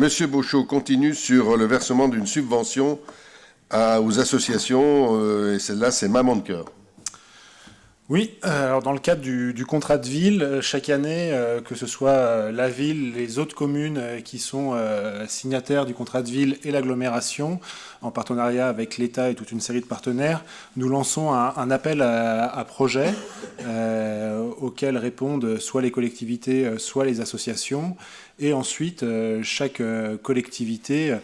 Monsieur Beauchot continue sur le versement d'une subvention aux associations, et celle-là, c'est Maman de Cœur. Oui, alors dans le cadre du contrat de ville, chaque année, que ce soit la ville, les autres communes qui sont signataires du contrat de ville et l'agglomération, en partenariat avec l'État et toute une série de partenaires, nous lançons un appel à projets auxquels répondent soit les collectivités, soit les associations. Et ensuite, chaque collectivité,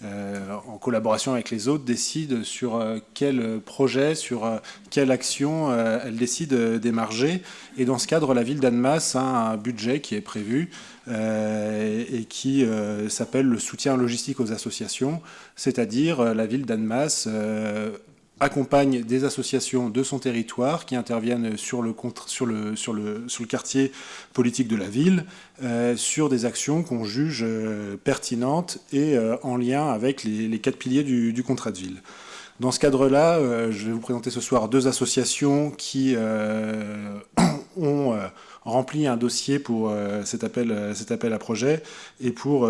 en collaboration avec les autres, décide sur quel projet, sur quelle action elle décide d'émarger. Et dans ce cadre, la ville d'Annemasse a un budget qui est prévu et qui s'appelle le soutien logistique aux associations, c'est-à-dire la ville d'Annemasse accompagne des associations de son territoire qui interviennent sur le quartier politique de la ville, sur des actions qu'on juge pertinentes et en lien avec les 4 piliers du contrat de ville. Dans ce cadre-là, je vais vous présenter ce soir 2 associations qui ont rempli un dossier pour cet appel à projet et pour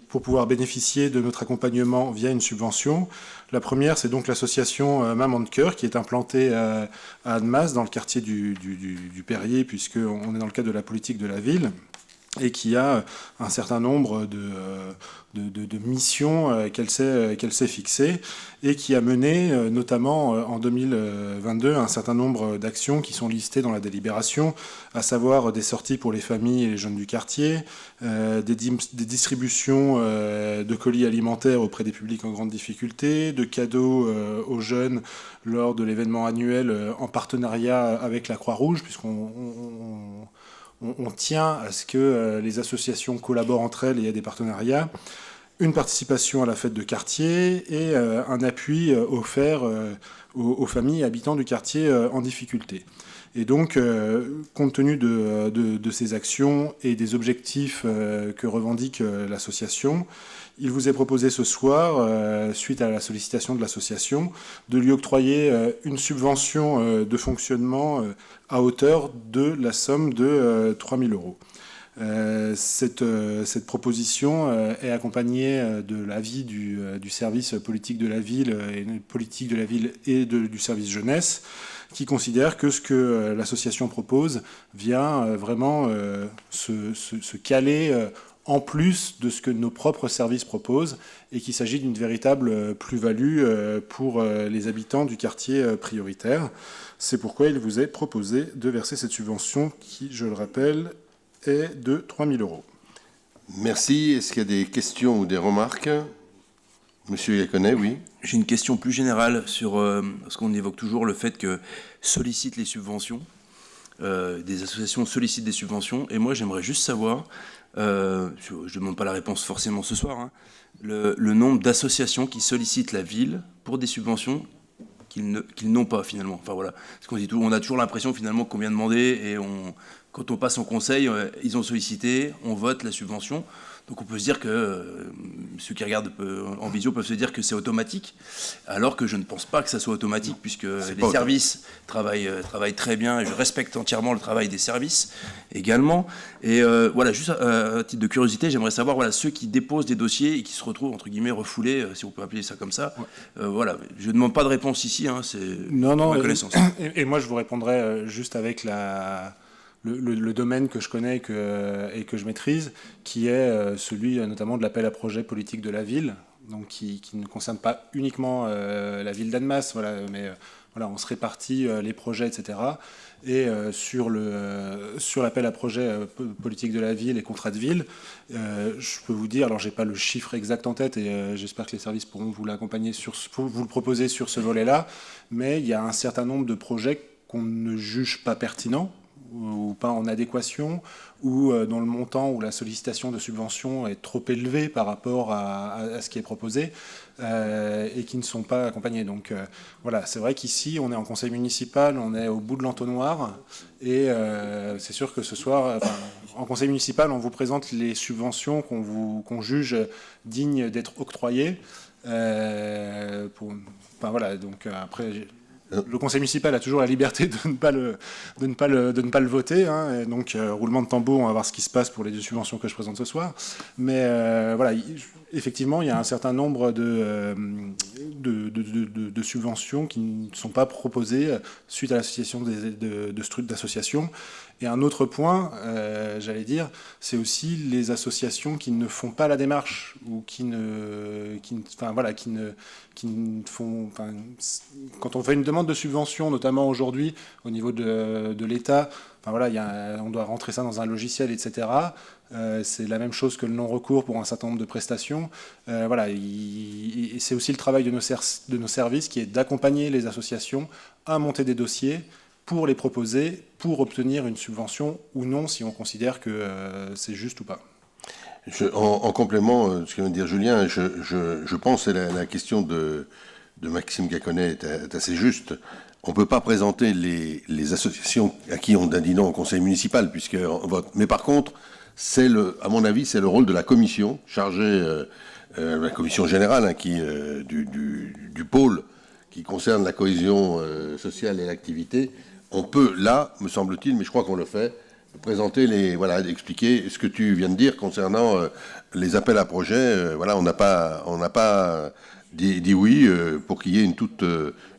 pouvoir bénéficier de notre accompagnement via une subvention. La première, c'est donc l'association Maman de Cœur qui est implantée à Annemasse, dans le quartier du Perrier, puisqu'on est dans le cadre de la politique de la ville, et qui a un certain nombre de missions qu'elle s'est fixées et qui a mené notamment en 2022 un certain nombre d'actions qui sont listées dans la délibération, à savoir des sorties pour les familles et les jeunes du quartier, des distributions de colis alimentaires auprès des publics en grande difficulté, de cadeaux aux jeunes lors de l'événement annuel en partenariat avec la Croix-Rouge, puisqu'on tient à ce que les associations collaborent entre elles et il y a des partenariats, une participation à la fête de quartier et un appui offert aux familles habitant du quartier en difficulté. Et donc, compte tenu de ces actions et des objectifs que revendique l'association, il vous est proposé ce soir, suite à la sollicitation de l'association, de lui octroyer une subvention de fonctionnement à hauteur de la somme de 3 000 euros. Cette proposition est accompagnée de l'avis du service politique de la ville et du service jeunesse, qui considère que ce que l'association propose vient vraiment se caler en plus de ce que nos propres services proposent, et qu'il s'agit d'une véritable plus-value pour les habitants du quartier prioritaire. C'est pourquoi il vous est proposé de verser cette subvention qui, je le rappelle, est de 3 000 euros. Merci. Est-ce qu'il y a des questions ou des remarques? Monsieur Iaconet, oui. J'ai une question plus générale sur parce qu'on évoque toujours le fait que sollicitent les subventions, des associations sollicitent des subventions, et moi j'aimerais juste savoir, je ne demande pas la réponse forcément ce soir, hein, le nombre d'associations qui sollicitent la ville pour des subventions qu'ils n'ont pas finalement. Enfin voilà, parce qu'on dit on a toujours l'impression finalement qu'on vient demander et quand on passe en conseil, ils ont sollicité, on vote la subvention. Donc on peut se dire que ceux qui regardent en visio peuvent se dire que c'est automatique, alors que je ne pense pas que ça soit automatique, puisque les services travaillent très bien, et je respecte entièrement le travail des services également. Et voilà, juste à titre de curiosité, j'aimerais savoir, voilà, ceux qui déposent des dossiers et qui se retrouvent entre guillemets refoulés, si on peut appeler ça comme ça. Ouais. Voilà, je ne demande pas de réponse ici, hein, c'est ma connaissance. Et moi je vous répondrai juste avec le domaine que je connais et que je maîtrise, qui est celui notamment de l'appel à projet politique de la ville, donc qui ne concerne pas uniquement la ville d'Annemasse, voilà, mais voilà, on se répartit les projets, etc. Et sur l'appel à projet politique de la ville et contrat de ville, je peux vous dire, alors j'ai pas le chiffre exact en tête, et j'espère que les services pourront vous l'accompagner vous le proposer sur ce volet-là, mais il y a un certain nombre de projets qu'on ne juge pas pertinents, ou pas en adéquation, ou dont le montant ou la sollicitation de subvention est trop élevé par rapport à ce qui est proposé, et qui ne sont pas accompagnés. Donc voilà, c'est vrai qu'ici, on est en conseil municipal, on est au bout de l'entonnoir, et c'est sûr que ce soir, en conseil municipal, on vous présente les subventions qu'on juge dignes d'être octroyées. Voilà, donc après... Le conseil municipal a toujours la liberté de ne pas le voter, hein, et donc roulement de tambour, on va voir ce qui se passe pour les 2 subventions que je présente ce soir. Mais voilà, effectivement, il y a un certain nombre de subventions qui ne sont pas proposées suite à l'association d'associations. Et un autre point, j'allais dire, c'est aussi les associations qui ne font pas la démarche ou qui ne font. Enfin, quand on fait une demande de subvention, notamment aujourd'hui au niveau de l'État, enfin voilà, on doit rentrer ça dans un logiciel, etc. C'est la même chose que le non-recours pour un certain nombre de prestations. Voilà, et c'est aussi le travail de nos services qui est d'accompagner les associations à monter des dossiers pour les proposer, pour obtenir une subvention ou non, si on considère que c'est juste ou pas. En complément de ce que vient de dire Julien, je pense que la question de Maxime Gaconnet est assez juste. On ne peut pas présenter les associations à qui on a dit non au conseil municipal, puisque on vote. Mais par contre, à mon avis, c'est le rôle de la commission chargée, la commission générale, hein, du pôle qui concerne la cohésion sociale et l'activité. On peut, là, me semble-t-il, mais je crois qu'on le fait, présenter expliquer ce que tu viens de dire concernant les appels à projets. Voilà, on n'a pas dit oui pour qu'il y ait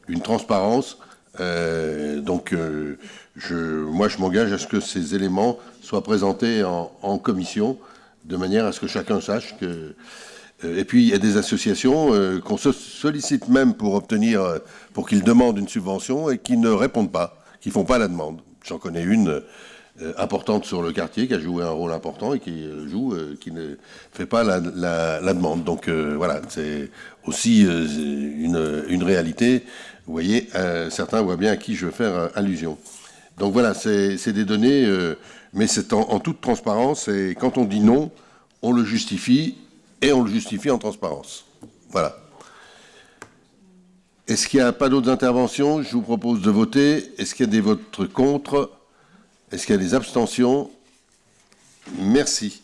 une transparence. Donc, moi, je m'engage à ce que ces éléments soient présentés en commission, de manière à ce que chacun sache que. Et puis, il y a des associations qu'on se sollicite même pour qu'ils demandent une subvention et qui ne répondent pas, qui font pas la demande. J'en connais une importante sur le quartier qui a joué un rôle important et qui ne fait pas la demande. Donc voilà, c'est aussi une réalité. Vous voyez, certains voient bien à qui je veux faire allusion. Donc voilà, c'est des données, mais c'est en toute transparence. Et quand on dit non, on le justifie et on le justifie en transparence. Voilà. Est-ce qu'il n'y a pas d'autres interventions? Je vous propose de voter. Est-ce qu'il y a des votes contre? Est-ce qu'il y a des abstentions? Merci.